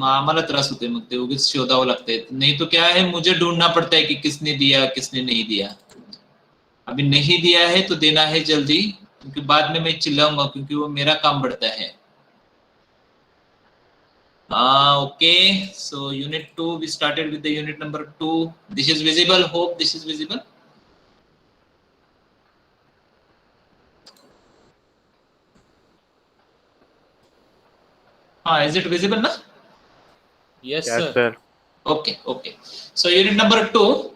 आम्हाला त्रास होते, मग ते उगीच शोधावं लागतंय. नहीं तो क्या है, मुझे ढूंढना पड़ता है कि किसने दिया किसने नहीं दिया. अभी नहीं दिया है तो देना है जल्दी, क्योंकि बाद में मैं चिल्लाऊंगा, क्योंकि वो मेरा काम बढ़ता है. Okay, so unit 2, we started with the unit number 2. This is visible, hope this is visible. Is it visible now? Yes, Yes, sir. sir. Okay. So unit number 2,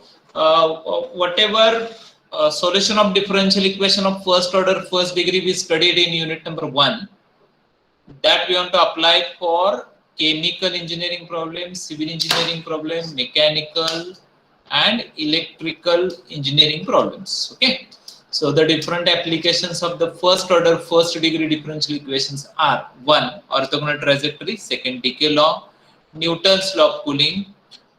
whatever solution of differential equation of first order, first degree we studied in unit number 1, that we want to apply for chemical engineering problem, civil engineering problem, mechanical and electrical engineering problems. Okay, so the different applications of the first order first degree differential equations are: 1, orthogonal trajectory; second, decay law; Newton's law of cooling.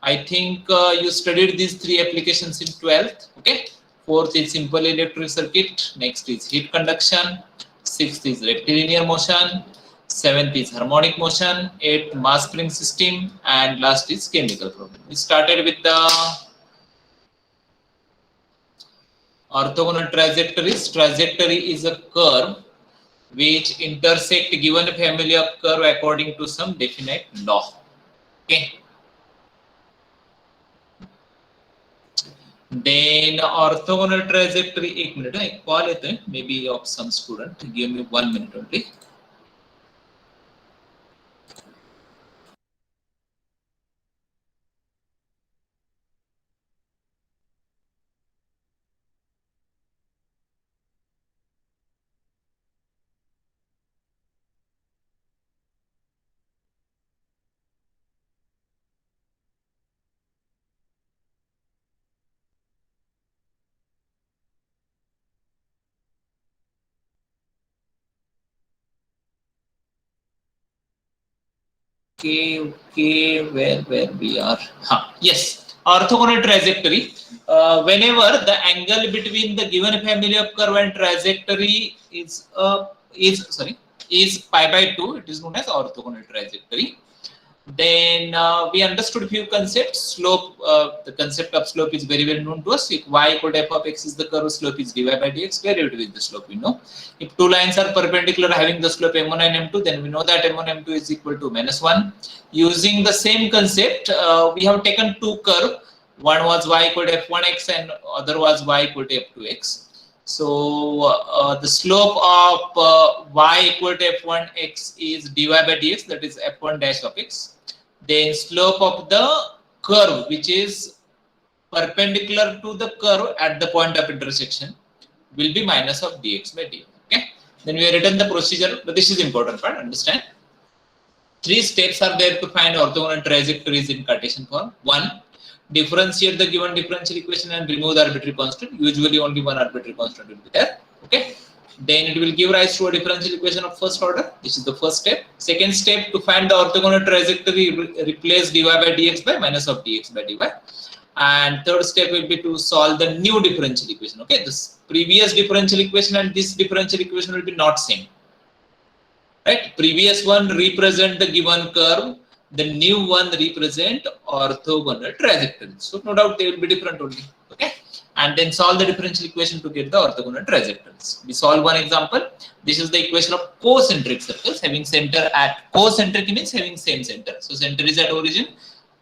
I think you studied these 3 applications in 12th. Okay, 4th is simple electric circuit, next is heat conduction, 6th is rectilinear motion, 7th is harmonic motion, 8th mass spring system, and last is chemical problem. We started with the orthogonal trajectories. Trajectory is a curve which intersect given family of curve according to some definite law. Okay. Then orthogonal trajectory, 1 minute, I call it maybe of some student. Give me 1 minute only. Okay, where we are? Yes, orthogonal trajectory. Whenever the angle between the given family of curve and trajectory is pi by 2, it is known as orthogonal trajectory. Then we understood a few concepts. Slope, the concept of slope is very well known to us. If y equal to f of x is the curve, slope is dy by dx. Derivative is the slope, we know. If two lines are perpendicular having the slope m1 and m2, then we know that m1 m2 is equal to -1. Using the same concept, we have taken two curves. One was y equal to f1x and other was y equal to f2x. So the slope of y equal to f1x is dy by dx, that is f1 dash of x. Then slope of the curve which is perpendicular to the curve at the point of intersection will be minus of dx by dy. Okay. Then we have written the procedure, but this is important part, understand. 3 steps are there to find orthogonal trajectories in Cartesian form. 1, differentiate the given differential equation and remove the arbitrary constant. Usually only one arbitrary constant will be there. Okay. Then it will give rise to a differential equation of first order. This is the first step. Second step, to find the orthogonal trajectory, replace dy by dx by minus of dx by dy. And third step will be to solve the new differential equation. Okay, this previous differential equation and this differential equation will be not same. Right? Previous one represent the given curve, the new one represent orthogonal trajectory. So no doubt they will be different only. Okay. And then solve the differential equation to get the orthogonal trajectories. We solve one example. This is the equation of concentric circles having center at concentric means having same center. So center is at origin.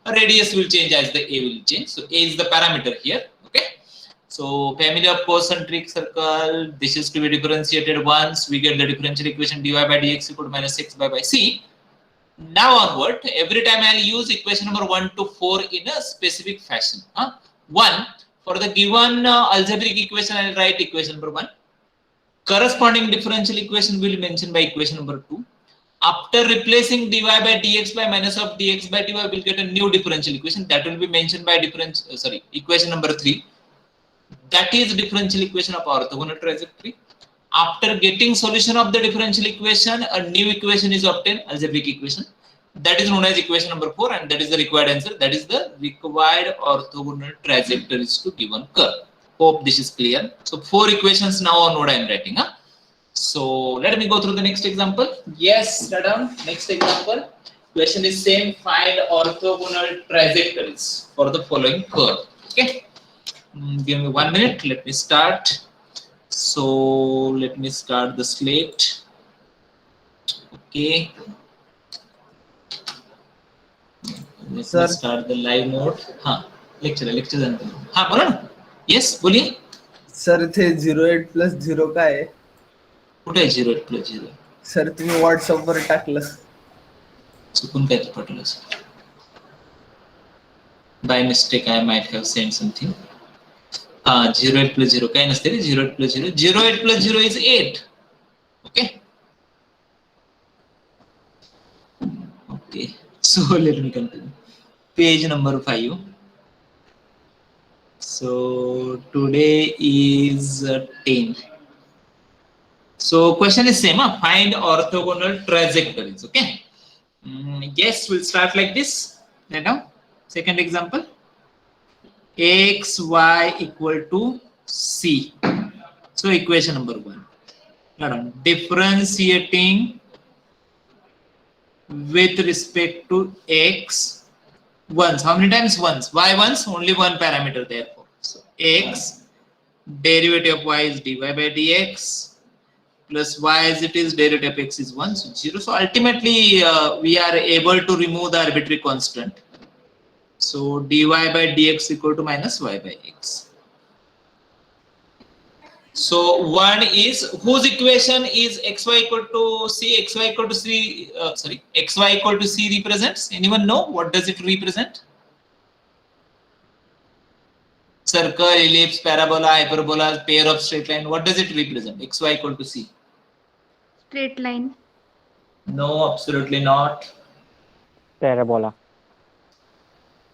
Radius will change as the a will change. So a is the parameter here. Okay. So family of concentric circle. This is to be differentiated once. We get the differential equation dy by dx equal to minus x by c. Now onward, every time I'll use equation number 1 to 4 in a specific fashion. 1, for the given algebraic equation, I'll write equation number 1. Corresponding differential equation will be mentioned by equation number 2. After replacing dy by dx by minus of dx by dy, we'll get a new differential equation that will be mentioned by equation number 3. That is differential equation of orthogonal trajectory. After getting solution of the differential equation, a new equation is obtained, algebraic equation. That is known as equation number 4, and that is the required answer. That is the required orthogonal trajectories to given curve. Hope this is clear. So 4 equations now on what I am writing. So let me go through the next example. Yes, Radam. Next example. Question is same. Find orthogonal trajectories for the following curve. Okay. Give me 1 minute. Let me start. So let me start the slate. Okay. Let me start the live mode. हाँ lecture जानते हैं. हाँ बोलो ना. Yes बोलिए. Sir इथे 08 plus 0 काय आहे? कुठे आहे 08 प्लस 0? सर तुम्ही व्हॉट्सअप वर टाकलं. चुकून काय पडलं sir. By mistake I might have sent something. 08 plus 0 काय नसते रे. 08 plus 0. 08 plus 0 is 8. Okay. Okay. So let me continue. Page number 5. So today is 10. So question is same. Find orthogonal trajectories. Okay. Yes, we'll start like this. Right now, second example. X, Y equal to C. So equation number 1. Differentiating with respect to X once. How many times once? Y once, only one parameter therefore. So X, derivative of Y is dy by dx plus Y as it is, derivative of X is 1, so 0. So ultimately we are able to remove the arbitrary constant. So dy by dx equal to minus y by x. So one is whose equation is xy equal to c, xy equal to c, xy equal to c represents. Anyone know what does it represent? Circle, ellipse, parabola, hyperbola, pair of straight line. What does it represent? Xy equal to c. Straight line. No, absolutely not. Parabola.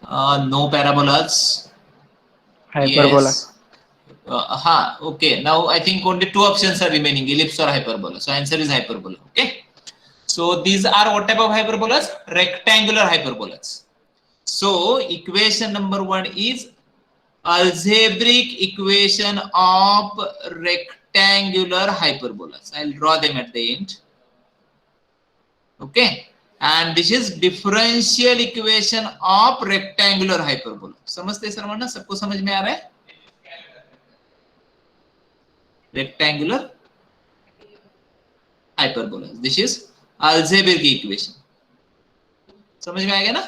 No parabolas. Hyperbola. Yes. Okay. Now I think only two options are remaining: ellipse or hyperbola. So answer is hyperbola. Okay. So these are what type of hyperbolas? Rectangular hyperbolas. So equation number 1 is algebraic equation of rectangular hyperbolas. I'll draw them at the end. Okay. And this is differential equation of rectangular hyperbola. समझते सर्वांना? सबको समझ में आ रहा है? Rectangular hyperbolas. This is algebraic equation. समझ में आएगा ना?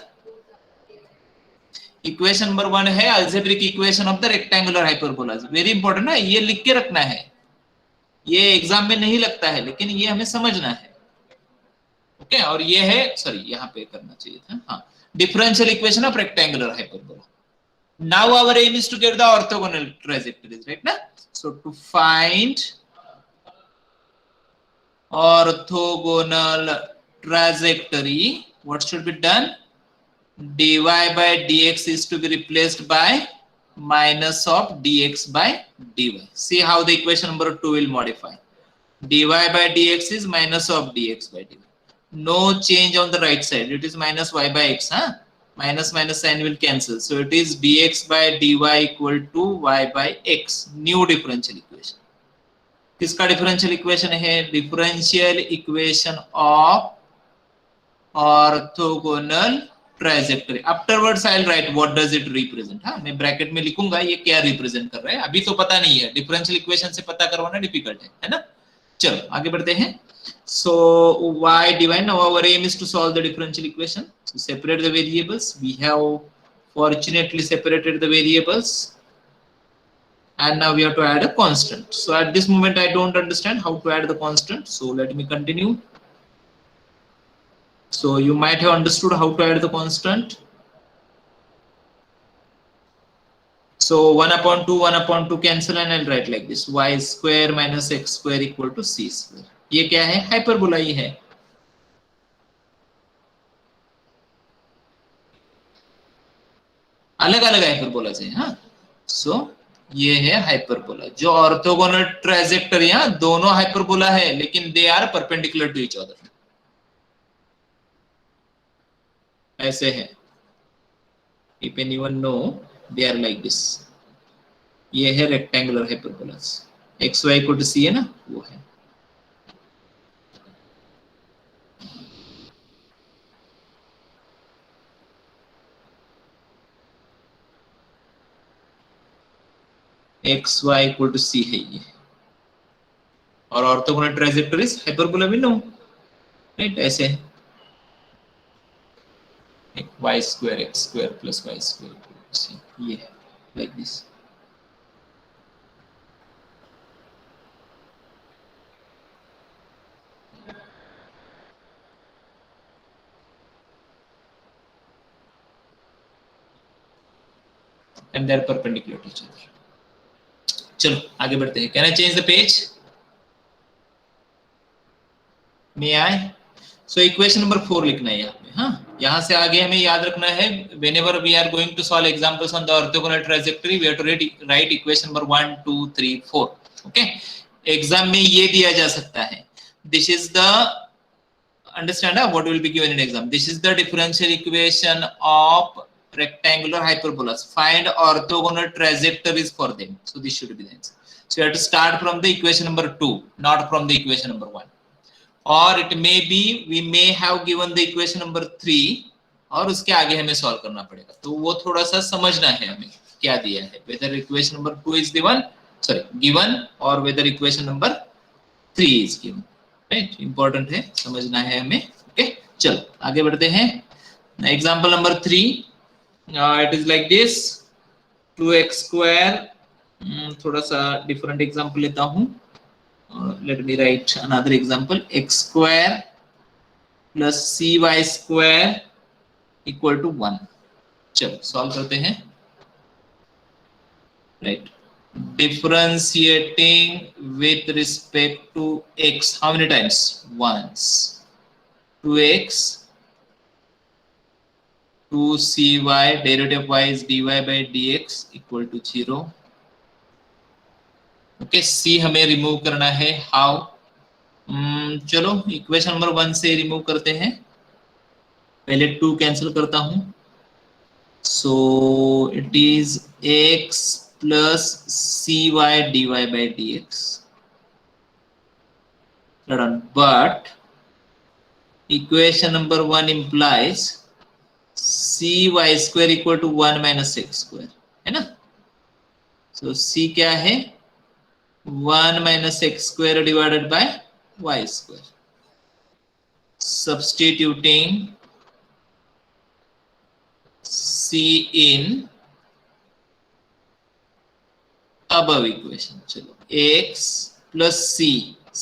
इक्वेशन नंबर 1 है algebraic equation of the rectangular hyperbolas. Very important ना, ये लिख के रखना है. ये एग्जाम में नहीं लगता है लेकिन ये हमें समझना है. ओके. और ये है, सॉरी यहाँ पे करना चाहिए था. हाँ, differential equation of rectangular hyperbola. Now our aim is to get the orthogonal trajectories, right? Na? So to find orthogonal trajectory, what should be done? Dy by dx is to be replaced by minus of dx by dy. See how the equation number 2 will modify. Dy by dx is minus of dx by dy. No change on the right side. It is minus y by x. Huh? Minus minus sign will cancel. So it is dx by dy equal to y by x. New differential equation. किसका differential equation है? Differential equation of orthogonal trajectory. Afterwards I'll write what does it represent. हाँ, मैं bracket में लिखूंगा ये क्या represent कर रहा है. अभी तो पता नहीं है. Differential equation से पता करवाना difficult है ना? चलो आगे बढ़ते हैं. So y divine. Now our aim is to solve the differential equation. So separate the variables. We have fortunately separated the variables. And now we have to add a constant. So at this moment I don't understand how to add the constant. So let me continue. So you might have understood how to add the constant. So 1 upon 2 cancel and I'll write like this. Y square minus x square equal to c square. ये क्या है? Hyperbola ही है. अलग अलग hyperbola है. हाँ. So ये है हाइपरबोला. जो ऑर्थोगोनल ट्राइजेक्टरी है, दोनों हाइपरबोला है लेकिन they are perpendicular to each other. ऐसे है. If anyone know, they are like this. ये है rectangular hyperbolas. X y equal to c है ना, वो है. X y equal to c है ये, और ऑर्थोगोनल ट्राइजेक्टरीज हाइपरबोला भी नो, राइट? ऐसे y square x square plus y square, ये like this. and they're perpendicular to each other. चलो आगे बढ़ते हैं। Can I change the page? May I? So equation number 4 लिखना है यहाँ पे। हाँ, यहाँ से आगे हमें याद रखना है, whenever we are going to solve examples on the orthogonal trajectory, we have to write equation number 1, 2, 3, 4. Okay? Exam में ये दिया जा सकता है, this is the, understand what will be given in exam, this is the differential equation of rectangular hyperbolas, find orthogonal trajectories for them. So this should be the answer. So you have to start from the equation number 2, not from the equation number 1. और it may be we may have given the equation number 3 और उसके आगे हमें solve करना पड़ेगा, तो वो थोड़ा सा समझना है हमें क्या दिया है, whether equation number 2 is given और whether equation number 3 is given, right? Important है, समझना है हमें। ओके, चलो आगे बढ़ते हैं। Example number 3, it is like this, 2x square, थोड़ा सा डिफरेंट एग्जांपल लेता हूं। Let me write another example, x square plus cy square equal to 1. चलो सॉल्व करते हैं, right? Differentiating with respect to x, how many times? Once. 2x 2cy, derivative of y is dy by dx equal to 0. Okay, सी हमें remove करना है, how? चलो equation number 1 से remove करते हैं, पहले 2 कैंसिल करता हूं, so it is x plus cy dy by dx, but equation number 1 implies cy square equal to 1 minus x square, है ना? so c क्या है? 1 minus x square divided by y square. Substituting c in above equation, चलो x plus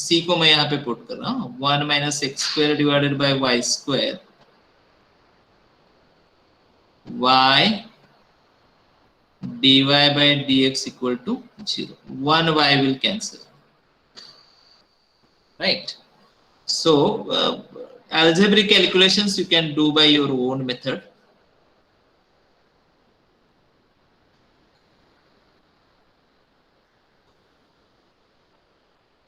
c को मैं यहाँ पे put कर रहा हूँ, 1 minus x square divided by y square, y dy by dx equal to 0. 1 y will cancel, right? So algebraic calculations you can do by your own method.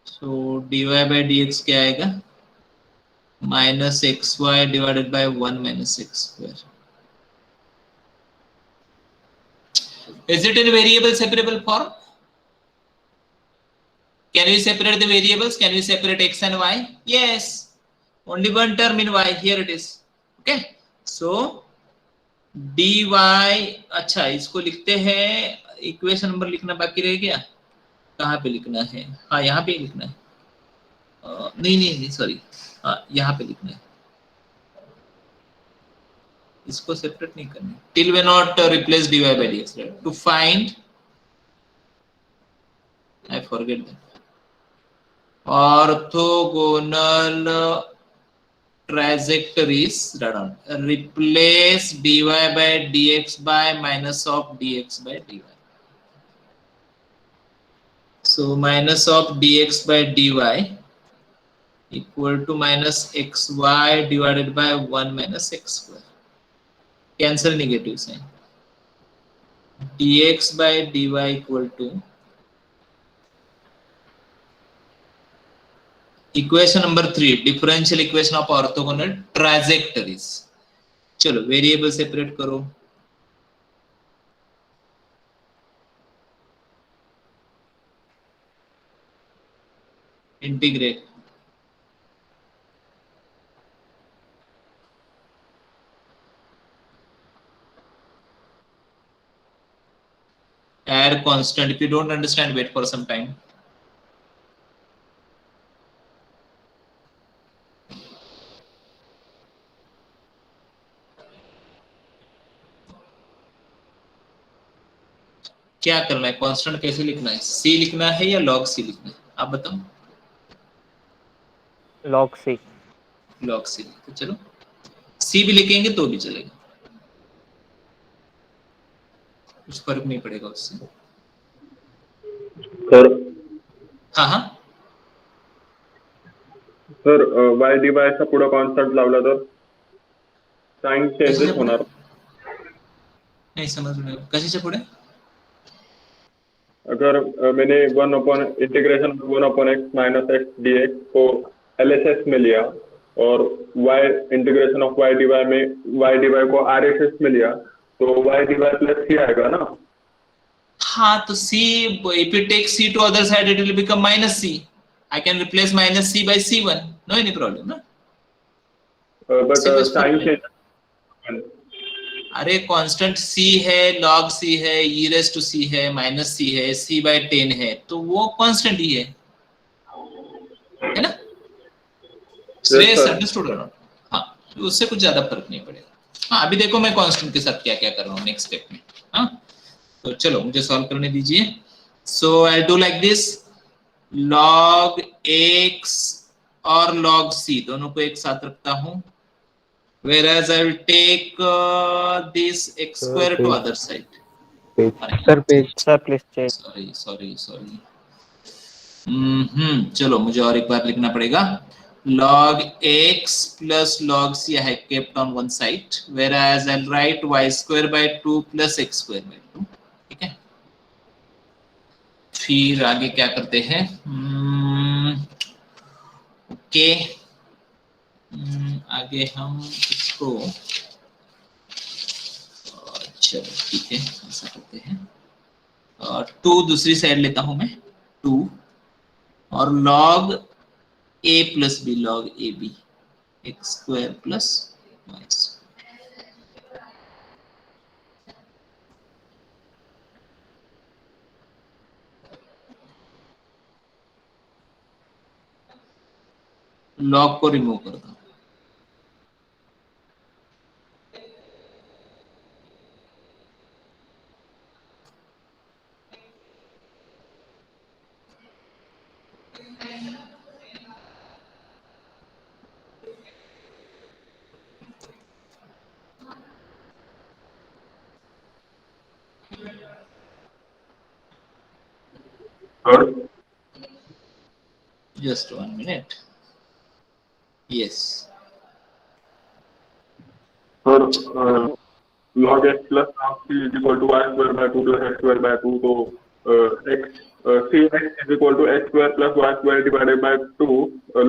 So dy by dx क्या आएगा? minus xy divided by 1 minus x square. Is it in variable separable form? Can we separate the variables? Can we separate x and y? Yes. Only one term in y. Here it is. Okay. So dy, अच्छा इसको लिखते हैं, equation number लिखना बाकी रह गया, कहाँ पे लिखना है? हाँ यहाँ पे लिखना है, नहीं सॉरी, हाँ यहाँ पे लिखना है, इसको सेपरेट नहीं करना, till we not replace dy by dx, right? To find, I forget that, orthogonal trajectories, replace dy by dx by minus of dx by dy. So minus of dx by dy equal to minus xy divided by 1 minus x square. Cancel negative sign. dx by dy equal to equation number 3, differential equation of orthogonal trajectories. चलो variable separate करो, integrate, entire constant. If you don't understand, wait for some time. क्या करना है, constant कैसे लिखना है, c लिखना है या log c लिखना है, आप बताओ। log c। log c, तो चलो c भी लिखेंगे तो भी चलेगा, कुछ फर्क नहीं पड़ेगा उससे। सर हाँ सर वाय डी वायचा पुढे कॉन्स्टंट लावला तर साइन चेंजेस होणार। नहीं समझ में, कशाच्या पुढे? अगर मैंने 1/((1/x - x dx) को LHS में लिया और y integration of y dy में y dy को RHS में लिया तो y dy प्लस c आएगा ना। हाँ तो c, if you take c to other side it will become minus c. I can replace minus c by c1, no any problem ना। बट साइन चेंज, अरे constant c है, log c है, e raised to c है, minus c है, c by 10 है, तो वो constant ही है ना। अंडरस्टूड और नॉट? हाँ, उससे कुछ ज्यादा फर्क नहीं पड़ेगा। हाँ अभी देखो मैं कांस्टेंट के साथ क्या क्या कर रहा हूँ नेक्स्ट स्टेप में। हाँ तो चलो मुझे सॉल्व करने दीजिए। So I do like this, log x और log c दोनों को एक साथ रखता हूँ, whereas I will take this x square to other side. Sir page sir please check. Sorry. चलो मुझे और एक बार लिखना पड़ेगा, log x plus log c I have kept on one side, whereas I'll write y square by 2 plus x square by 2, ठीक है। फिर आगे क्या करते हैं, ओके आगे हम इसको, चलो ठीक है ऐसा करते हैं, और 2 दूसरी साइड लेता हूं मैं 2, और log a plus b, log a b x square plus y square। log को रिमूव कर दो, sir just 1 minute, yes sir log x plus log c is equal to y square by 2 plus x square by 2, तो cx is equal to x square plus y square divided by 2,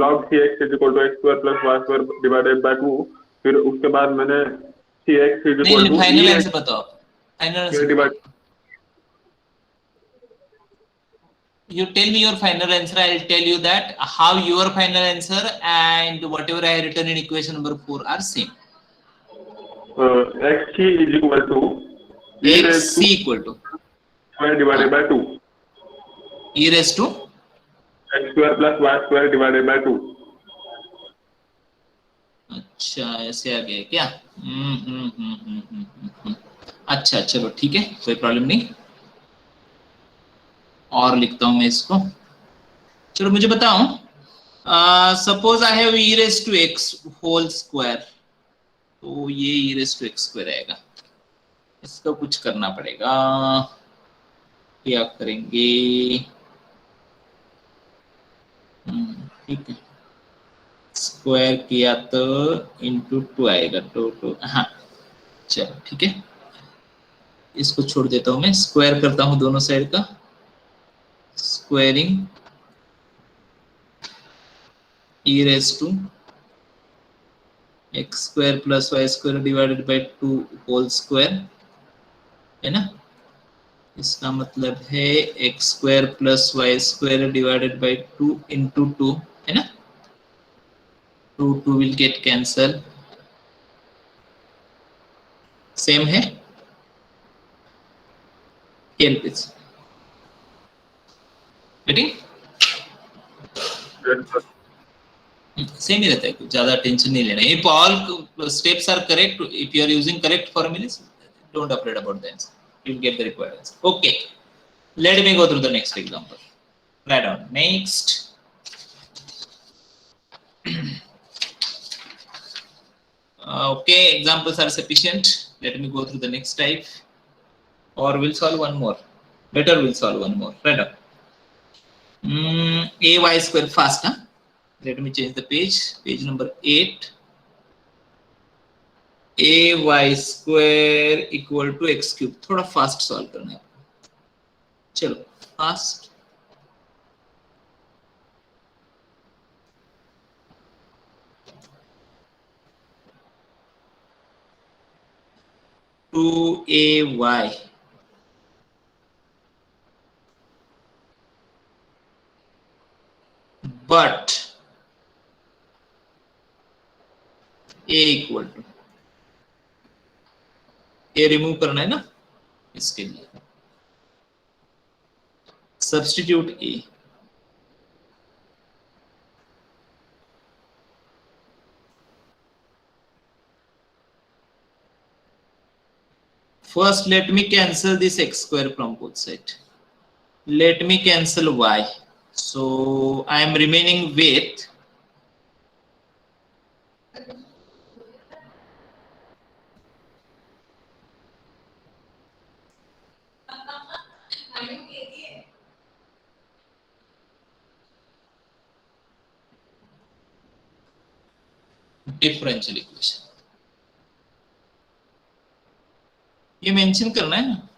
log cx is equal to x square plus y square divided by 2। फिर उसके बाद मैंने cx is equal नहीं to final e answer बताओ, final answer divided। You tell me your final answer, I will tell you that how your final answer and whatever I have written in equation number 4 are same. xc is equal to e raised xc to equal to square divided by 2, e raised to x square plus y square divided by 2। अच्छा ऐसे आ गया क्या? अच्छा चलो ठीक है, कोई problem नहीं, और लिखता हूं मैं इसको। चलो मुझे बताओ, suppose I have e raised to x whole square, तो ये e raised to x square आएगा, इसका कुछ करना पड़ेगा, क्या करेंगे, ठीक है स्क्वायर किया तो इंटू 2 आएगा, तो हाँ चलो ठीक है, इसको छोड़ देता हूं मैं, स्क्वायर करता हूं दोनों साइड का, squaring e raised to x square plus y square divided by 2 whole square, है ना, इसका मतलब है x square plus y square divided by 2 into 2, है ना, 2 will get cancel, सेम है, help is getting Yes, sir. Same ही रहता है, कुछ ज्यादा टेंशन नहीं लेना. If all steps are correct, if you are using correct formulas, don't afraid about the answer. You'll get the required answer. Okay, let me go through the next example. Write down next. Okay, examples are sufficient. Let me go through the next type, or we'll solve one more. Better, we'll solve one more. Write down. Ay square fast, huh? Let me change the page. Page number 8. Ay square equal to x cube. थोड़ा fast solve करना है. चलो, fast. To Ay. But a equal to a remove करना है ना, इसके लिए substitute a. First, let me cancel this x square from both sides. Let me cancel y. So I am remaining with differential equation. ये mention करना है ना.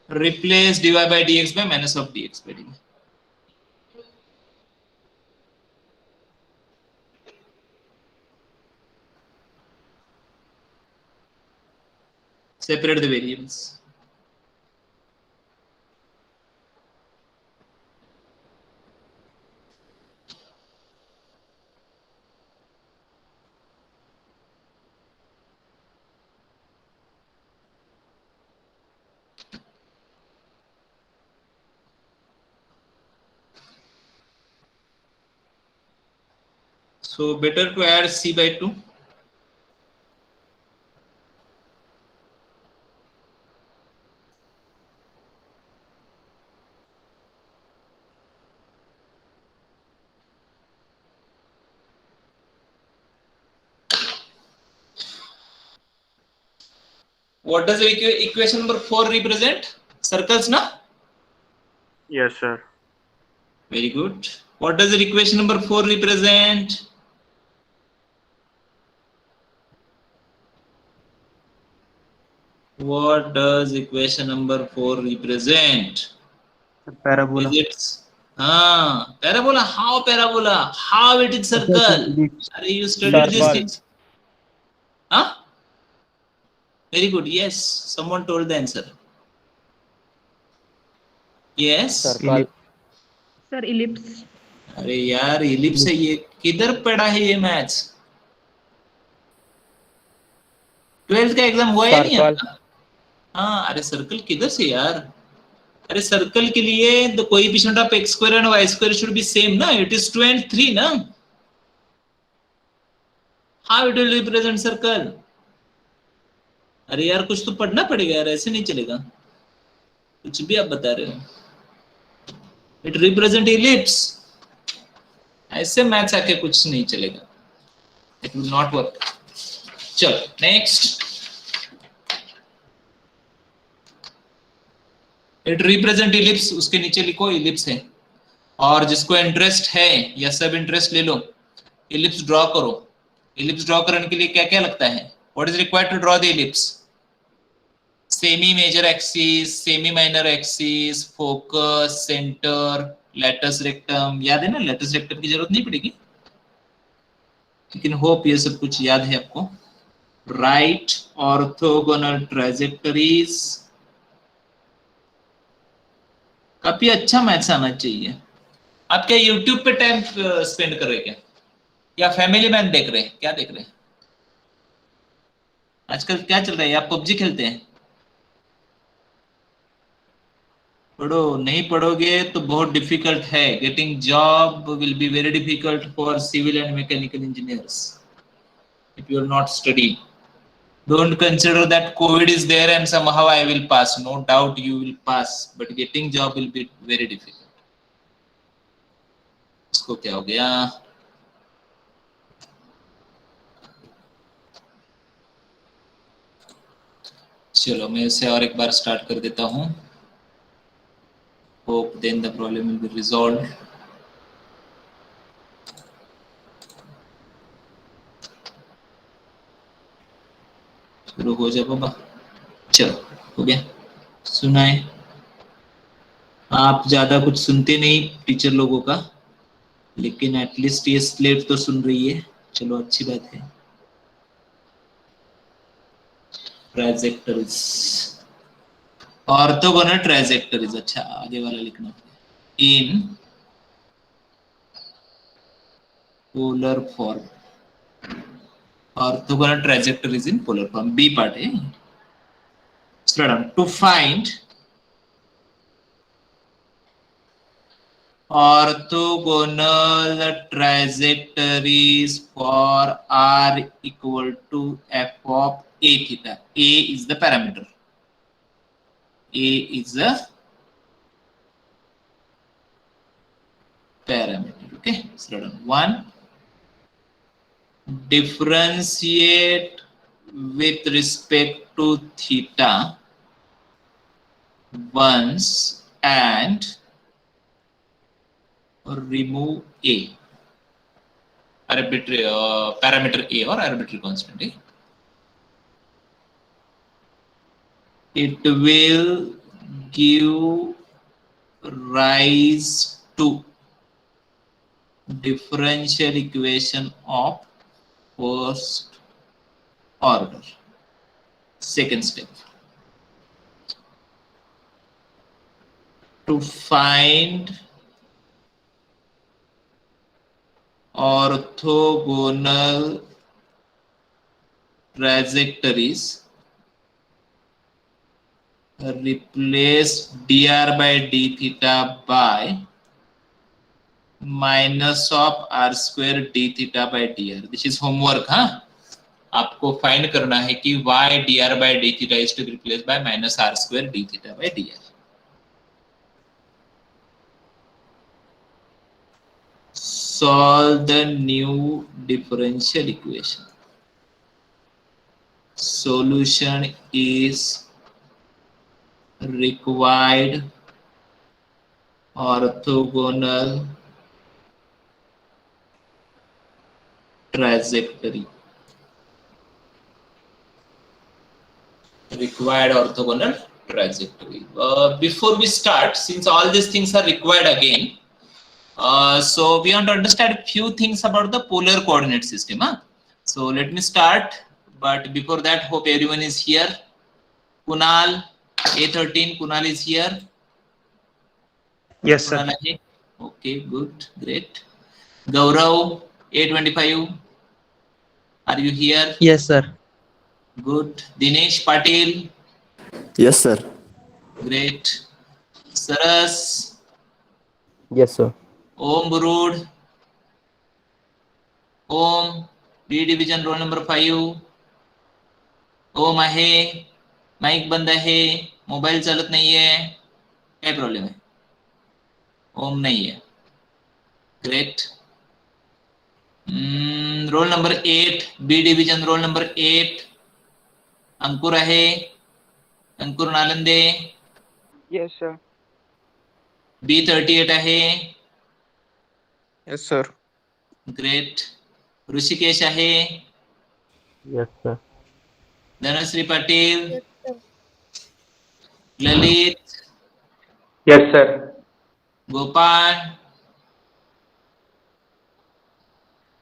Replace dy by dx by minus of dx by dy. Separate the variables. So better to add c by 2. What does equation number 4 represent? Circles, na? Yes, sir. Very good. What does the equation number 4 represent? What does equation number 4 represent? Parabola. Is it parabola? How parabola? How it is circle? Are you studied these Circle. things? Huh? Very good. Yes. Someone told the answer. Yes. Circle. Sir, ellipse. अरे यार ellipse है ये, किधर पढ़ा है ये maths? 12th का exam हुआ है नहीं Circle. आपका? हाँ, अरे सर्कल किधर से यार? अरे सर्कल के लिए the coefficient of x square and y square should be same ना. इट इज 2 and 3 ना. How it will represent circle? अरे यार कुछ तो पढ़ना पड़ेगा यार, ऐसे नहीं चलेगा. कुछ भी आप बता रहे हो. It represent ellipse. ऐसे मैथ्स आके कुछ नहीं चलेगा. It will not work. चलो नेक्स्ट. इट रिप्रेजेंट इलिप्स, उसके नीचे लिखो इलिप्स है. और जिसको इंटरेस्ट है या सब इंटरेस्ट ले लो, इलिप्स ड्रॉ करो. इलिप्स ड्रॉ करने के लिए क्या क्या लगता है? What is required to draw the ellipse? Semi major axis, semi minor axis, focus, centre, latus rectum. याद है ना? लैटस रेक्टम की जरूरत नहीं पड़ेगी, लेकिन होप ये सब कुछ याद है आपको. Right orthogonal trajectories. काफी अच्छा मैथ्स आना चाहिए. आप क्या YouTube पे टाइम स्पेंड कर रहे हैं क्या? या फैमिली मैन देख रहे हैं? क्या देख रहे हैं? आजकल क्या चल रहा है? आप पबजी खेलते हैं? पढ़ो, नहीं पढ़ोगे तो बहुत डिफिकल्ट है. Getting job will be very difficult for civil and mechanical engineers if you are not studying. Don't consider that COVID is there and somehow I will pass. No doubt you will pass, but getting job will be very difficult. इसको क्या हो गया? चलो मैं इसे और एक बार start कर देता हूँ. Hope then the problem will be resolved. शुरू हो जाए बाबा. चलो हो गया. सुनाए. आप ज्यादा कुछ सुनते नहीं टीचर लोगों का, लेकिन एटलीस्ट ये स्लेट तो सुन रही है. चलो अच्छी बात है. Trajectories, orthogonal trajectories. अच्छा आगे वाला लिखना in polar form. Orthogonal trajectories in polar form. B part है. Slow down. To find orthogonal trajectories for r equal to f of a theta. A is the parameter. A is a parameter. Okay. So one, differentiate with respect to theta once and remove a arbitrary parameter a or arbitrary constant a. It will give rise to differential equation of first order. Second step, to find orthogonal trajectories, replace dr by d theta by minus of r square d theta by dr. This is homework. हाँ, आपको find करना है कि y dr by d theta is to be replaced by minus r square d theta by dr. Solve the new differential equation. Solution is required orthogonal trajectory. Required orthogonal trajectory. Before we start, since all these things are required again, so we want to understand a few things about the polar coordinate system. So let me start, but before that, hope everyone is here. Kunal, A13, Kunal is here. Yes, sir. Kunal, okay, good, great. Gaurav, A25, are you here? Yes, sir. Good. Dinesh Patil. Yes, sir. Great. Saras. Yes, sir. Om Burud. Om, B division roll number 5. ओम आहे, mic बंद आहे, mobile चालत नाहीये, काय problem आहे? ओम नाहीये. Great. Roll number 8, B division roll number 8. Ankur आहे, Ankur नालंदे. Yes, sir. B38 आहे. Yes, sir. ग्रेट. ऋषिकेश आहे. Yes, sir. Dhanashree Patil. Lalit. Yes, sir. Gopal.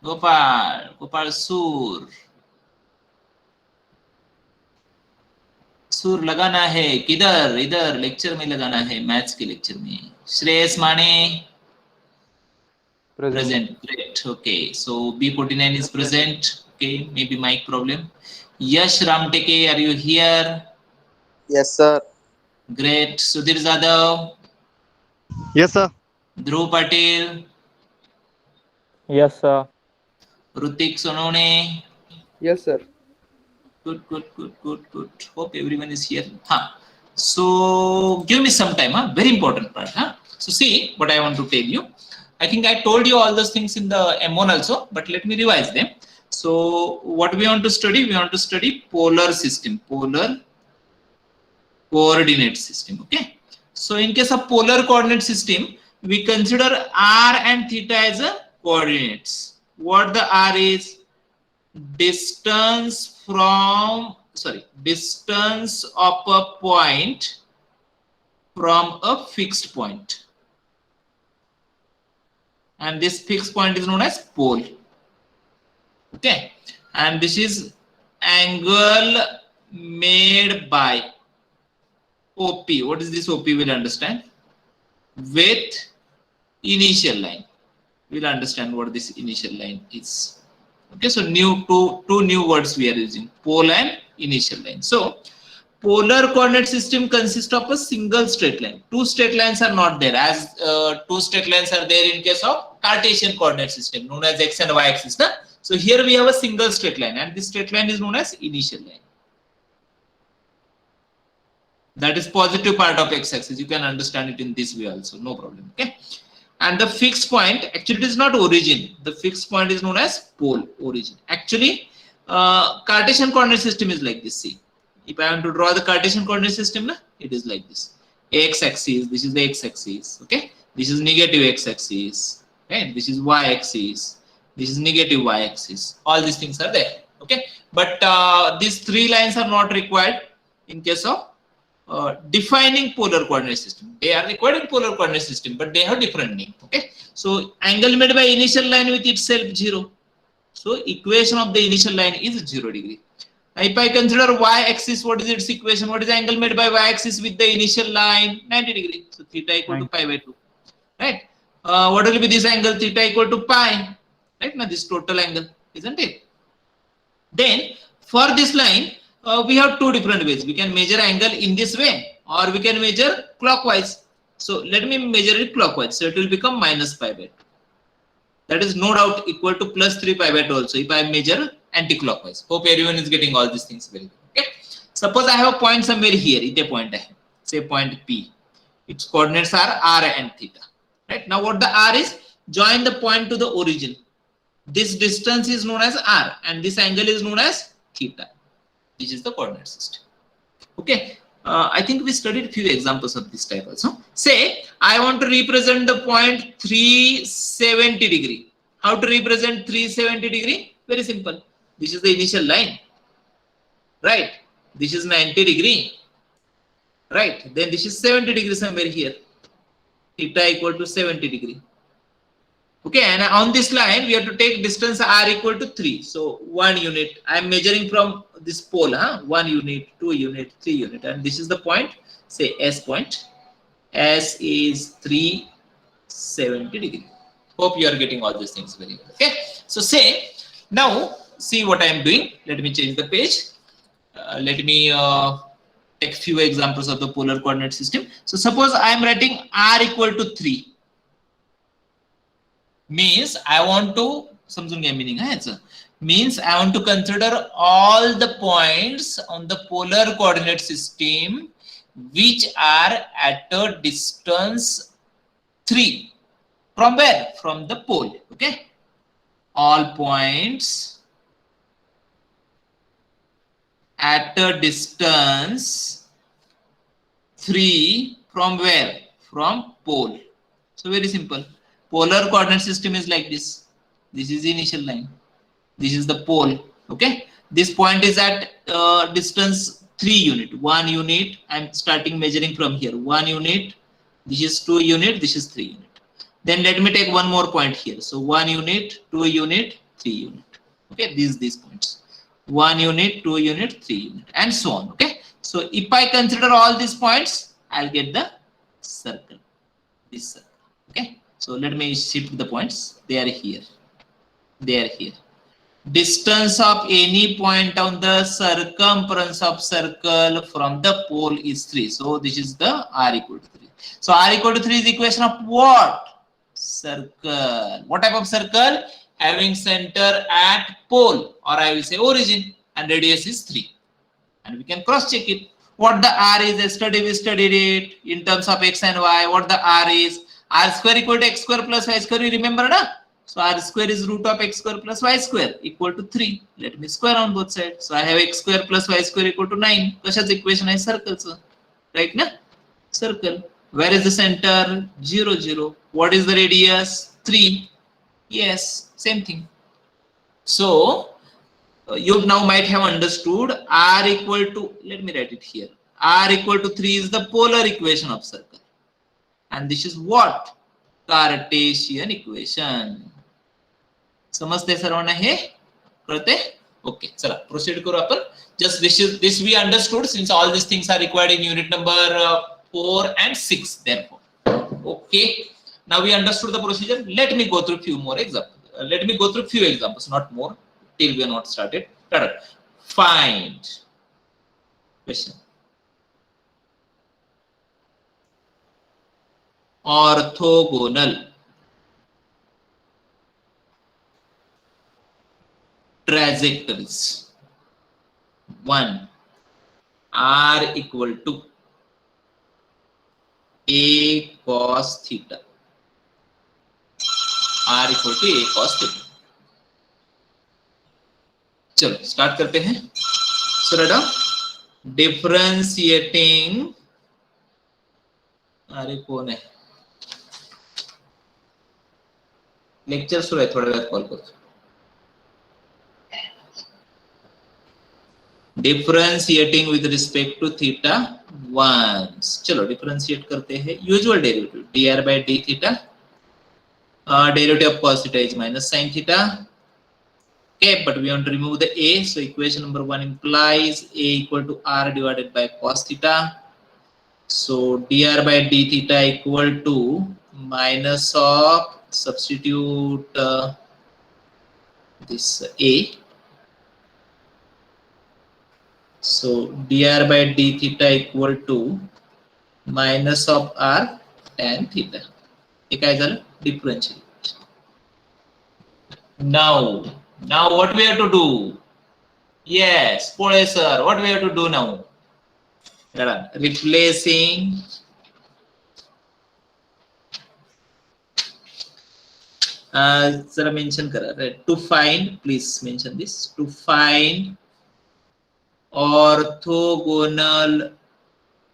Gopal, Gopal सूर. सूर लगाना है किधर? इधर लेक्चर में लगाना है, मैथ्स के लेक्चर में. श्रेयस माने. Present. Great. Okay. So B49 is present. Okay. Maybe mic problem. Yash Ramteke, are you here? Yes, sir. Great. Sudhir Zadav, Yes, sir. Dhruv Patel, Yes, sir. Rutik Sonone. Yes, sir. Good. Hope everyone is here. So give me some time. Very important part. So see what I want to tell you. I think I told you all those things in the M1 also, but let me revise them. So what we want to study? We want to study polar system, polar coordinate system. Okay. So in case of polar coordinate system, we consider r and theta as a coordinates. What the r is? Distance of a point from a fixed point, and this fixed point is known as pole. Okay, and this is angle made by OP. What is this OP? We'll understand with initial line. We'll understand what this initial line is. Okay, so two new words we are using, pole and initial line. So polar coordinate system consists of a single straight line. Two straight lines are not there, as two straight lines are there in case of Cartesian coordinate system known as x and y axis. So here we have a single straight line, and this straight line is known as initial line. That is positive part of x axis. You can understand it in this way also, no problem. Okay. And the fixed point, actually it is not origin. The fixed point is known as pole, origin. Actually, Cartesian coordinate system is like this. See, if I want to draw the Cartesian coordinate system, it is like this. X-axis, this is the x-axis. Okay, this is negative x-axis. Okay, this is y-axis. This is negative y-axis. All these things are there. Okay, but these three lines are not required in case of defining polar coordinate system. They are required in polar coordinate system, but they have different name. Okay, so angle made by initial line with itself 0. So equation of the initial line is 0 degree. If I consider y-axis, what is its equation? What is the angle made by y-axis with the initial line? 90 degree. So theta equal to pi by 2. Right? What will be this angle? Theta equal to pi. Right? Now this total angle, isn't it? Then for this line, we have two different ways. We can measure angle in this way, or we can measure clockwise. So let me measure it clockwise. So it will become minus pi by 2. That is no doubt equal to plus 3 pi by 2 also if I measure anti-clockwise. Hope everyone is getting all these things very good. Okay. Suppose I have a point somewhere here. It's a point, say point P. Its coordinates are r and theta. Right. Now what the r is? Join the point to the origin. This distance is known as r, and this angle is known as theta. This is the coordinate system. Okay. I think we studied a few examples of this type also. Say I want to represent the point 370 degree. How to represent 370 degree? Very simple. This is the initial line. Right. This is 90 degree. Right. Then this is 70 degree somewhere here. Theta equal to 70 degree. Okay, and on this line we have to take distance r equal to 3. So 1 unit. I am measuring from this pole, 1 unit, 2 unit, 3 unit, and this is the point. Say S point. S is 370 degree. Hope you are getting all these things very well. Okay, so say now see what I am doing. Let me change the page. Let me take few examples of the polar coordinate system. So suppose I am writing r equal to 3. Means I want to means I want to consider all the points on the polar coordinate system which are at a distance 3. From where? From the pole. Okay, all points at a distance 3 from where? From pole. So very simple. Polar coordinate system is like this. This is the initial line. This is the pole. Okay. This point is at distance 3 unit. 1 unit. I'm starting measuring from here. 1 unit. This is 2 unit. This is 3 unit. Then let me take one more point here. So 1 unit, 2 unit, 3 unit. Okay. These points. 1 unit, 2 unit, 3 unit, and so on. Okay. So if I consider all these points, I'll get the circle. This circle. Okay. So let me shift the points. They are here. They are here. Distance of any point on the circumference of circle from the pole is 3. So this is the r equal to 3. So r equal to 3 is the equation of what? Circle. What type of circle? Having center at pole, or I will say origin, and radius is 3. And we can cross check it. What the r is, yesterday we studied it in terms of x and y. What the r is? R square equal to x square plus y square. You remember, na? So r square is root of x square plus y square equal to 3. Let me square on both sides. So I have x square plus y square equal to 9. Kasha's equation is circle, sir. Right, na? Circle. Where is the center? 0, 0. What is the radius? 3. Yes, same thing. So you now might have understood r equal to, let me write it here. R equal to 3 is the polar equation of circle. And this is what? Cartesian equation. समजते सर्वांना हे? कळते? Okay, चला proceed करू आपण. Just this we understood since all these things are required in unit number 4 and 6 therefore. Okay, now we understood the procedure. Let me go through few more examples. Let me go through few examples, not more, till we are not started. Find question. Orthogonal trajectories. 1. R equal to A cos theta. R equal to A cos theta. चलो start करते हैं. So रेडा differentiating, अरे कौन है, lecture सुरू आहे, थोड्या वेळात कॉल करतो. Differentiating with respect to theta once. चलो डिफरेंशिएट करते हैं. Usual derivative dr by d theta. Derivative of cos theta is minus sin theta. Okay, but we want to remove the a, so equation number 1 implies a equal to r divided by cos theta. So dr by d theta equal to minus of, substitute this a. So dr by d theta equal to minus of r tan theta. हे काय झालं? Differential. Now what we have to do? Yes, Pole sir, what we have to do now? Replacing जरा mention करा, right? To find, please mention this. To find orthogonal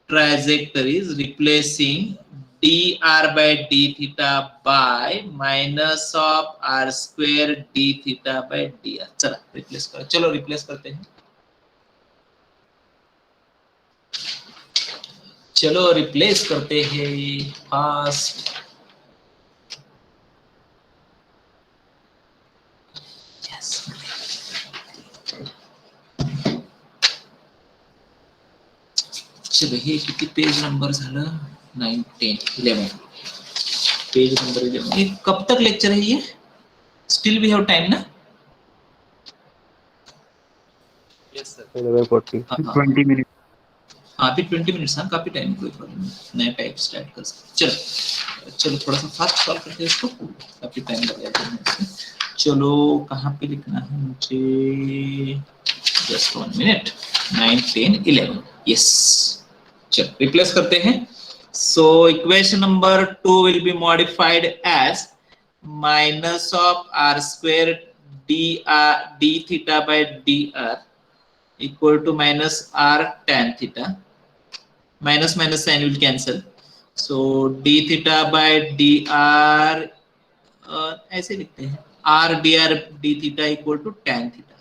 trajectories, replacing dr by d theta by minus of r square d theta by dr. चला replace करो. चलो replace करते हैं. चलो replace करते हैं फास्ट. चलो हे किती पेज नंबर झालं? 9, 10, 11. Page number 11. ये कब तक लेक्चर है ये? स्टिल वी हैव टाइम ना? Yes sir. 11:40. 20 minutes. हाँ फिर 20 मिनट्स. हाँ काफी टाइम, कोई प्रॉब्लम नहीं. नया टाइप स्टार्ट कर सकते. चलो थोड़ा सा फास्ट सॉल्व करते हैं इसको, काफी टाइम लगेगा. चलो कहाँ पे लिखना है मुझे? Just 1 minute. 9, 10, 11. यस, चलो रिप्लेस करते हैं. So equation number 2 will be modified as minus of r square d theta by dr equal to minus r tan theta. Minus minus sign will cancel. So d theta by dr ऐसे लिखते हैं, r dr d theta equal to tan theta.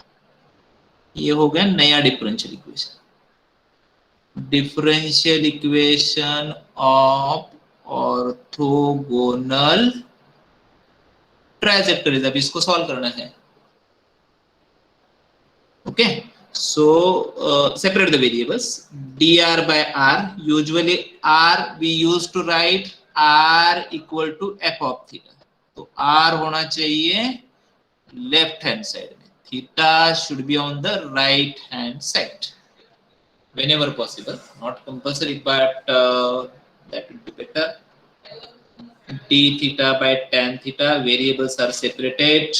ये हो गया नया differential equation. Differential equation of orthogonal trajectories. अब इसको solve करना है. Okay, so separate the variables. dr by r, usually r we used to write r equal to f of theta, तो r होना चाहिए लेफ्ट हैंड साइड में, theta should be on the right hand side whenever possible, not compulsory, but that will be better. D theta by tan theta, variables are separated.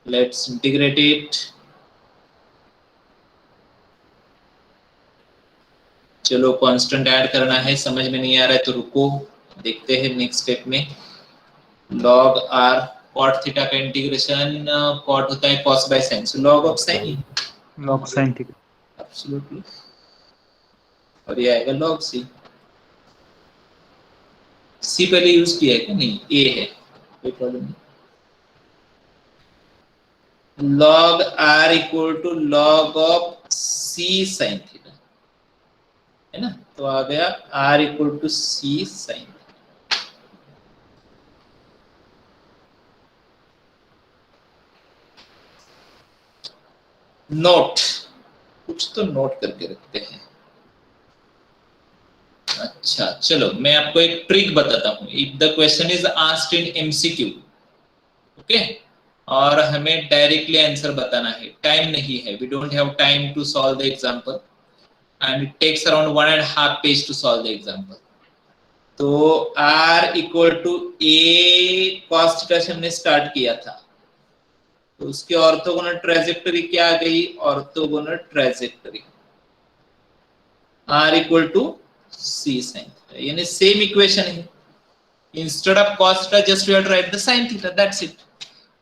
Let's integrate it. चलो constant add करना है, समझ में नहीं आ रहा है तो रुको, देखते हैं नेक्स्ट स्टेप में। log r cot थीटा का इंटीग्रेशन, cot होता है cos by sin, so log of sin, log sin theta. Absolutely, और ये आएगा log c। c पहले यूज किया है क्या? नहीं, a है, कोई प्रॉब्लम नहीं। log r equal to log of c sin theta, है ना, तो आ गया r equal to c sin। Note, कुछ तो नोट करके रखते हैं। अच्छा चलो, मैं आपको एक ट्रिक बताता हूँ। If the question is asked in MCQ, okay, और हमें डायरेक्टली आंसर बताना है, टाइम नहीं है, we don't have time to solve the example and it takes around 1.5 page to solve the example. तो r equal to a cos theta से हमने start किया था, तो उसकी ऑर्थोगोनल ट्रेजेक्टरी क्या आ गई? Orthogonal trajectory r equal to c sin theta, यानी सेम इक्वेशन है। Instead of cos theta just we have to write the sin theta, that's it.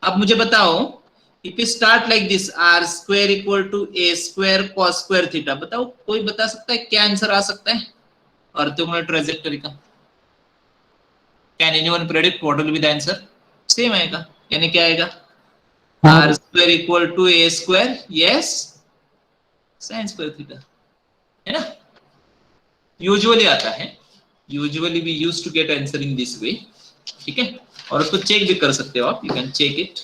अब मुझे बताओ, if you start like this r square equal to a square cos square theta, बताओ कोई बता सकता है क्या आंसर आ सकता है ऑर्थोगोनल ट्रेजेक्टरी का? Can anyone predict what will be the answer? Same आएगा, यानी क्या आएगा? r square equal to a square, yes, sin square theta, है ना? यूजुअली आता है, usually we used to get answer in this way, ठीक है? और उसको चेक भी कर सकते हो आप, you can check it,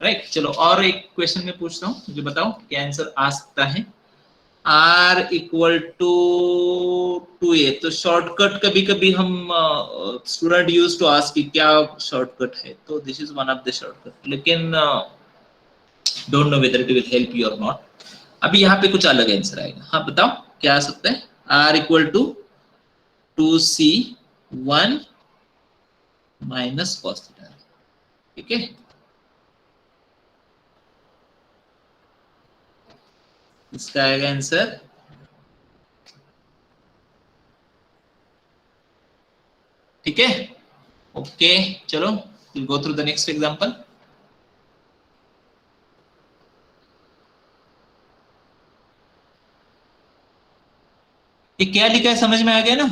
right? चलो और एक क्वेश्चन में पूछता हूँ, मुझे बताओ क्या आंसर आ सकता है। r इक्वल टू 2a, तो शॉर्टकट कभी कभी हम स्टूडेंट यूज टू आस्क कि क्या शॉर्टकट है, तो this is one of the shortcut, लेकिन don't know whether it will help you और नॉट। अभी यहाँ पे कुछ अलग आंसर आएगा, हाँ बताओ क्या आ सकता है? r equal to 2c1 minus cos theta, ठीक है? इसका आएगा आंसर, ठीक है? ओके, चलो we'll go through the next example. ये क्या लिखा है समझ में आ गया ना?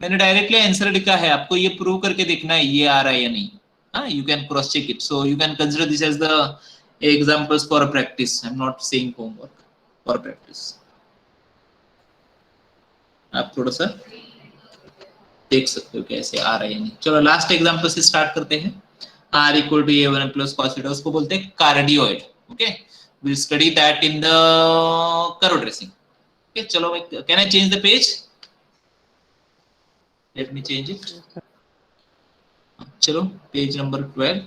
मैंने डायरेक्टली आंसर लिखा है, आपको ये प्रूव करके देखना है ये आ रहा है या नहीं। हाँ, you can cross check it, so you can consider this as the examples for practice, I am not saying homework, for practice. आप थोड़ा सा देख सकते हो कैसे आ रहा है या नहीं। चलो लास्ट एग्जांपल से स्टार्ट करते हैं। r equal to a1 plus cos theta, उसको बोलते हैं cardioid, okay? we'll study that in the curve tracing. Okay, चलो can I change the page? Let me change it. चलो page number 12.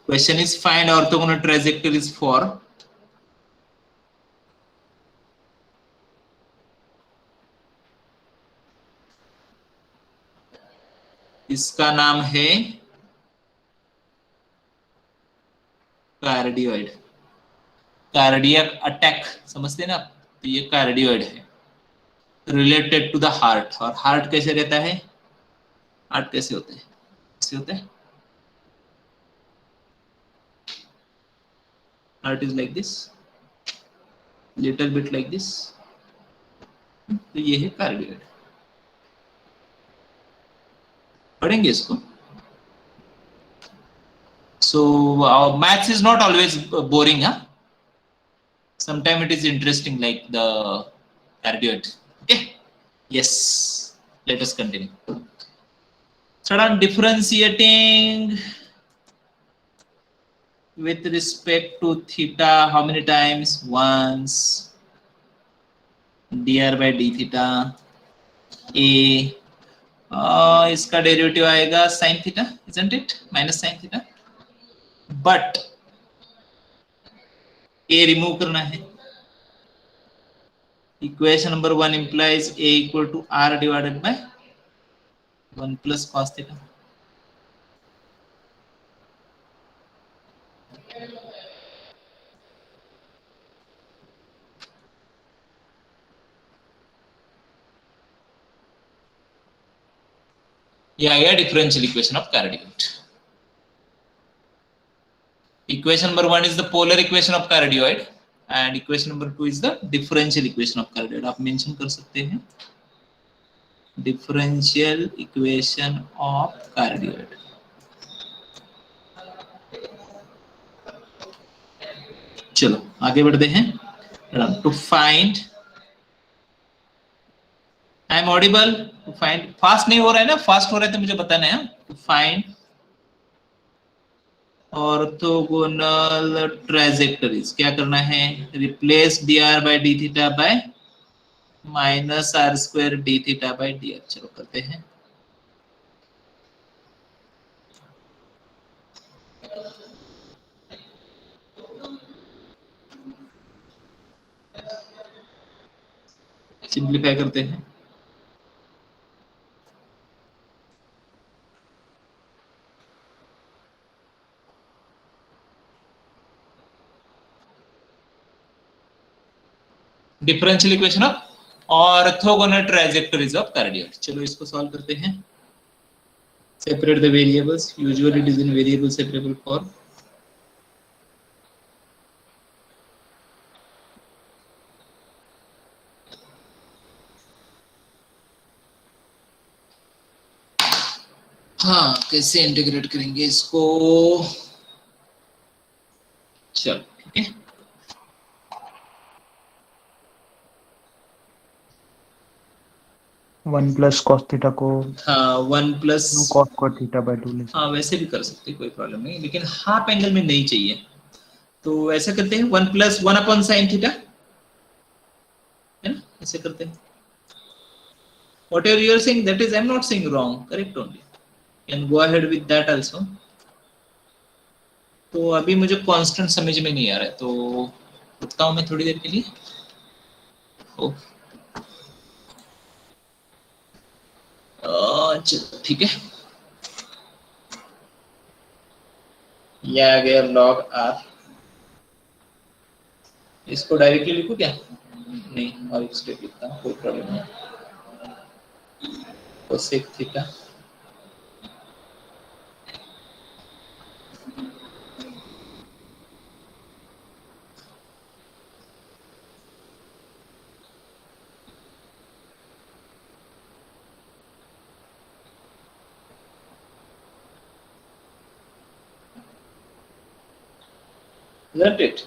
Question is find orthogonal trajectories for इसका नाम है cardioid, cardiac attack, समझते ना? तो ये कार्डियोइड है, रिलेटेड टू द हार्ट। और हार्ट कैसे रहता है? हार्ट कैसे होते हैं? कैसे होते हैं? Heart is like this, little bit like this, तो ये है कार्डियोइड। पढ़ेंगे इसको। So maths is not always boring, huh? Sometimes it is interesting, like the cardioid. Okay. Yes. Let us continue. Start on differentiating with respect to theta. How many times? Once. dr by d theta a, इसका derivative आएगा sin theta, isn't it? Minus sin theta, but a remove करना है. Equation number 1 implies a equal to r divided by 1 plus cos theta. ये आ गया differential equation of cardioid. Equation number 1 is the polar equation of cardioid and equation number 2 is the differential equation of cardioid. आप mention कर सकते हैं differential equation of cardioid. चलो आगे बढ़ते हैं. To find, I am audible. To find, fast नहीं हो रहा है ना, फास्ट हो रहा है तो मुझे बताना है. To find ऑर्थोगोनल ट्राइजेक्टरीज क्या करना है? Replace dr by d theta by minus r square d theta by dr. चलो करते हैं. सिंप्लीफाई करते हैं. Differential equation of orthogonal trajectories of cardioid. चलो इसको सॉल्व करते हैं. Separate the variables. Usually it is in variable separable form. हाँ कैसे इंटीग्रेट करेंगे इसको? चलो ठीक है. वन प्लस कॉस थीटा को हाँ 1 plus cos square theta by 2 ले. हाँ वैसे भी कर सकते हैं, कोई प्रॉब्लम नहीं, लेकिन हाफ एंगल में नहीं चाहिए. तो ऐसा करते हैं 1 प्लस 1 अपॉन साइन थीटा, है ना? ऐसे करते हैं. Whatever you are saying, that is, I am not saying wrong, correct only. Can go ahead with that also. तो अभी मुझे कांस्टेंट समझ में नहीं आ रहा है तो रुकता हूँ मैं थोड़ी देर के लिए. चलो ठीक है. यह आ गया log r. इसको डायरेक्टली लिखूं क्या? नहीं, और एक स्टेप लिखता हूँ, कोई प्रॉब्लम नहीं. Cosec theta isn't it?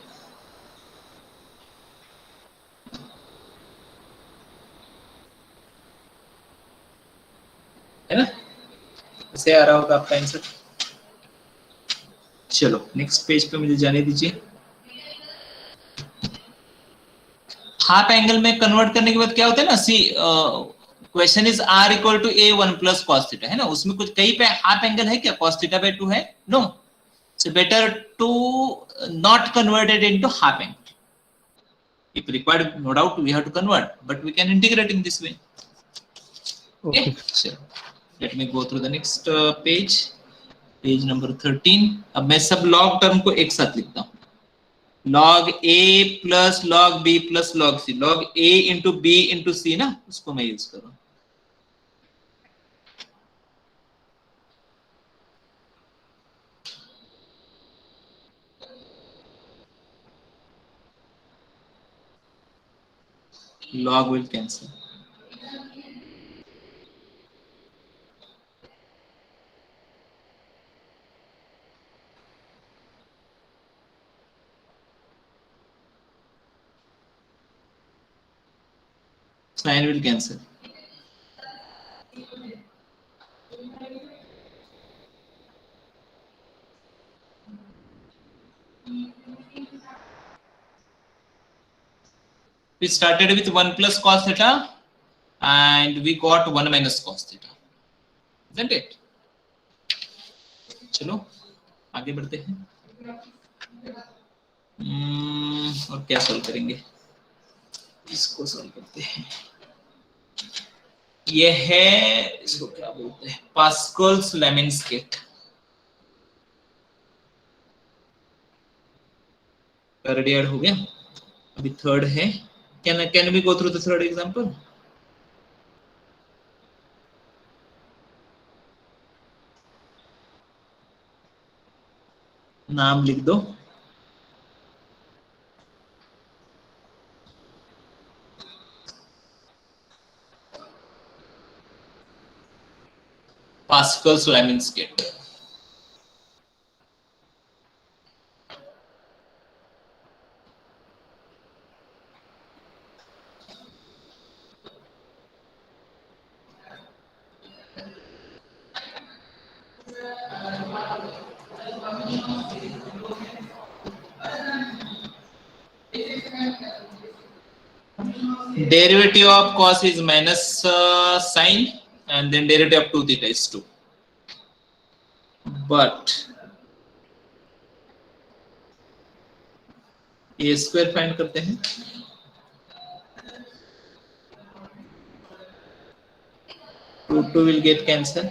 है ना? ऐसे आ रहा होगा आपका आंसर. चलो नेक्स्ट पेज पे मुझे जाने दीजिए. हाफ एंगल में कन्वर्ट करने के बाद क्या होता है ना, C question is r equal to a 1 plus cos theta, है ना? उसमें कुछ कहीं पे हाफ एंगल है क्या? कॉस थीटा बाय 2 है? No. So better to not convert it into half angle. If required, no doubt we have to convert, but we can integrate in this way. Okay. So let me go through the next page. Page number 13. अब मैं सब log term को एक साथ लिखता हूँ. Log a plus log b plus log c. Log a into b into c ना, उसको मैं यूज कर रहा हूँ. Log will cancel. Sin will cancel. We started with 1 plus cos theta and we got 1 minus cos theta, isn't it? चलो आगे बढ़ते हैं। और क्या सॉल्व करेंगे, इसको सॉल्व करते हैं। ये है, इसको क्या बोलते हैं, पास्कल्स लेमनस्केट। थर्ड ईयर हो गया, अभी थर्ड है। Can we go through the third example? नाम लिख दो। Pascal's Lemniscate. Derivative of cos is minus sine, and then derivative of 2 theta is 2. But a square find करते हैं। Two will get cancel.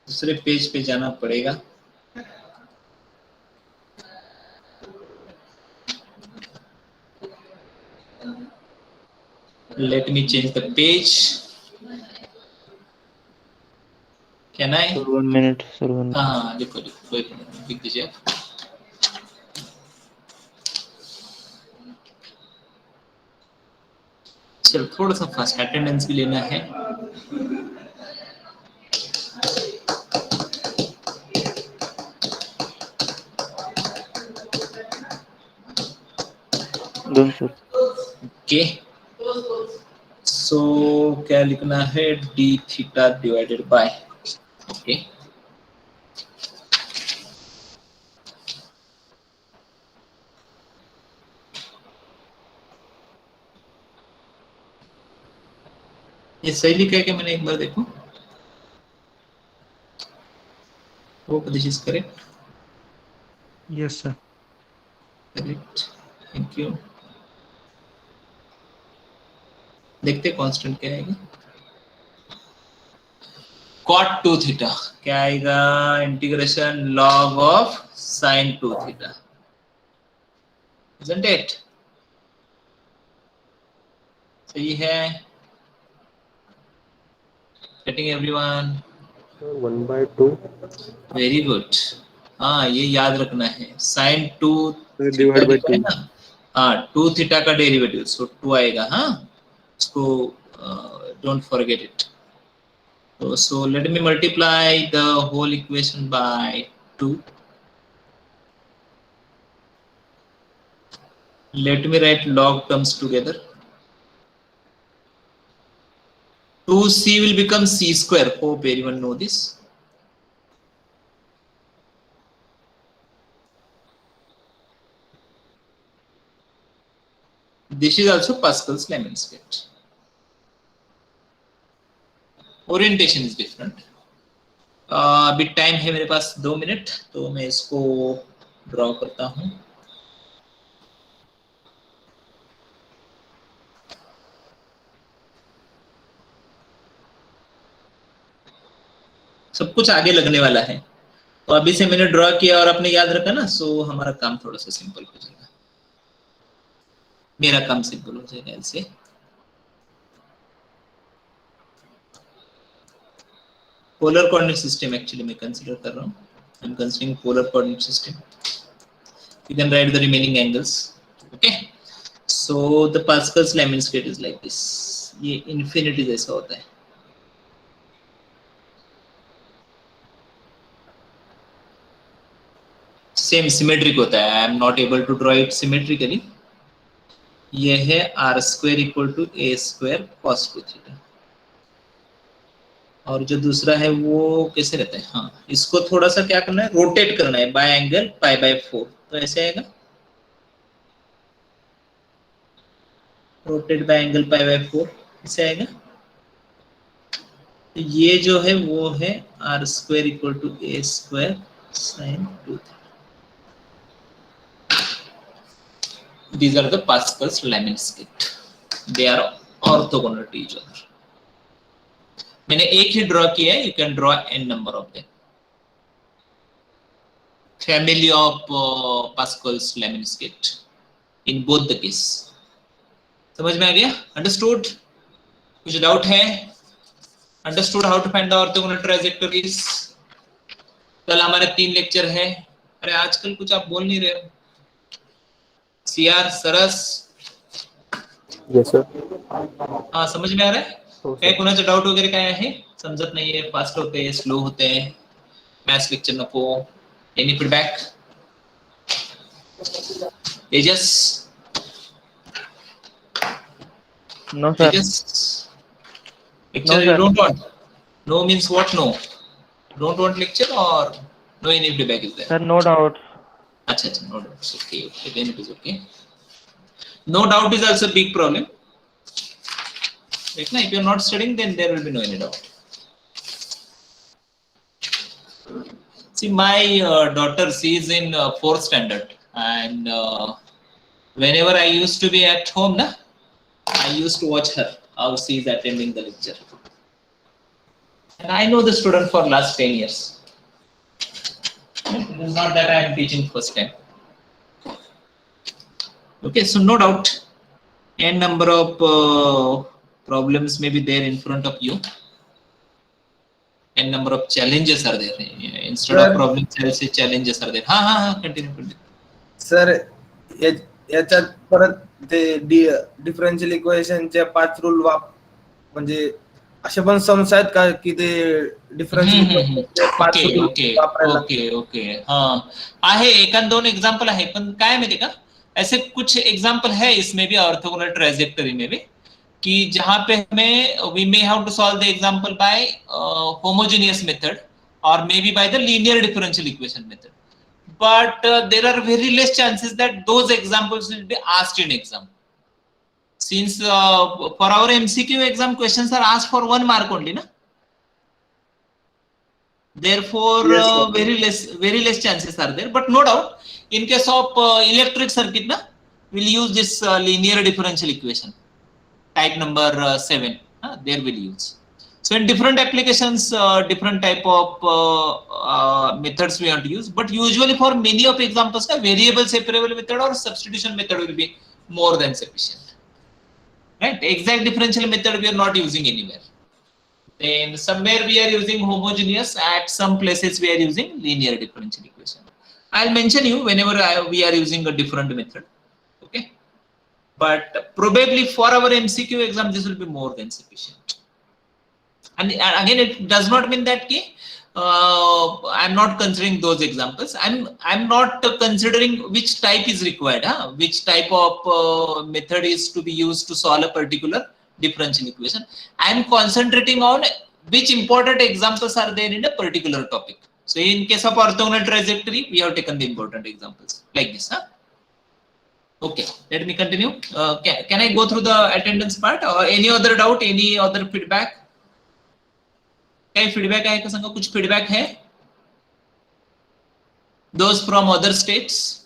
दूसरे पेज पे जाना पड़ेगा। Let me change the page. Can I? Sir, 1 minute. Sir, 1 minute. हाँ लिखो लिखो, एक मिनट लिख दीजिए आप। चलो थोड़ा सा फास्ट अटेंडेंस भी लेना है। Done, sir. ओके, सो क्या लिखना है, d theta divided by, okay ये सही लिखा है कि मैंने, एक बार देखो। Hope this is correct. Yes sir. Correct, thank you. देखते कांस्टेंट क्या आएगा। cot 2 थीटा क्या आएगा, integration log of sin 2 theta, isn't it? सही है, getting everyone? Sir, 1/2. Very good. हाँ ये याद रखना है, sin 2 Sir, theta divide by लिखा है 2. ना, हाँ 2 थीटा का डेरिवेटिव, सो 2 आएगा। हाँ इसको don't forget it. So let me multiply the whole equation by 2. Let me write log terms together. 2c will become c square. Hope everyone know this. This is also Pascal's Lemniscate. Orientation is different. अभी time है मेरे पास 2 minute, तो मैं इसको draw करता हूँ। सब कुछ आगे लगने वाला है। तो अभी से मैंने ड्रॉ किया और आपने याद रखा ना, सो हमारा काम थोड़ा सा सिंपल हो जाएगा, मेरा काम सिंपल हो जाएगा ऐसे। पोलर कोऑर्डिनेट सिस्टम एक्चुअली मैं कंसीडर कर रहा हूँ, I am considering polar coordinate system. You can write the remaining angles. Okay, so the Pascal's Lemon scale is like this. ये infinity जैसा होता है। सेम सिमेट्रिक होता है। I am not able to draw it symmetrically. ये है r square equal to a square cos 2 theta। और जो दूसरा है वो कैसे रहता है, हाँ इसको थोड़ा सा क्या करना है, रोटेट करना है बाय एंगल पाई बाय 4। तो ऐसे आएगा, rotate bye angle pi by 4 ऐसे आएगा। तो ये जो है वो है r square equal to a square sin 2 theta। These are the Pascal's Lemon scale. They are orthogonal to each other. मैंने एक ही ड्रॉ किया है, you can draw n number of them. Family of Pascal's Lemon scale in both the case। समझ में आ गया? Understood? कुछ doubt है? Understood how to find the orthogonal trajectories? कल हमारे 3 लेक्चर है। अरे आजकल कुछ आप बोल नहीं रहे हो। सीआर सरस, यस सर। हाँ समझ में आ रहा है? काय कोणाचं डाउट वगैरे काय आहे? समजत नाहीये, फास्ट होते, स्लो होते, मॅथ्स लेक्चर नको, any feedback? Tejas, no sir. lecture you don't want? No means what? No, don't want lecture or no any feedback is there? Sir no doubt. अच्छा अच्छा, no doubts. Okay, okay, then it is okay. No doubt is also a big problem. Right now, if you are not studying, then there will be no any doubt. See, my daughter, she is in 4th standard, and whenever I used to be at home, na, I used to watch her how she is attending the lecture, and I know the student for last 10 years. It is not that I am teaching first time. Okay, so no doubt, n number of problems may be there in front of you. N number of challenges are there. Instead of problems, I will say challenges are there. हाँ, continue. Sir याच्यात परत ते differential इक्वेशनचे 5 rule म्हणजे असे पण sums आहेत का की ते डिफरन्शियल ओके हाँ आहे, 1-2 एग्जांपल आहे, पण काय माहिती का, ऐसे कुछ एग्जांपल है इसमें भी ऑर्थोगोनल ट्राइजेक्टरी में भी, कि जहां पे हमें we may have to solve the example by homogeneous method और may be by the linear differential equation method, but there are very less chances that those examples will be asked in exam, since for our MCQ exam questions are asked for 1 mark only, na, therefore very less chances are there. But no doubt, in case of electric circuit, na, we'll use this linear differential equation type number 7, there we'll use. So in different applications, different type of methods we have to use, but usually for many of examples, variable separable method or substitution method will be more than sufficient, right? Exact differential method we are not using anywhere. Then somewhere we are using homogeneous, at some places we are using linear differential equation. I'll mention you whenever we are using a different method, okay? But probably for our MCQ exam, this will be more than sufficient. And again, it does not mean that I'm not considering those examples. I'm not considering which type is required, which type of method is to be used to solve a particular differential equation. I'm concentrating on which important examples are there in a particular topic. So in case of orthogonal trajectory, we have taken the important examples like this. Okay, let me continue. Can I go through the attendance part or any other doubt, any other feedback? काही feedback आहे का सांगा, कुछ feedback है? Those from other states?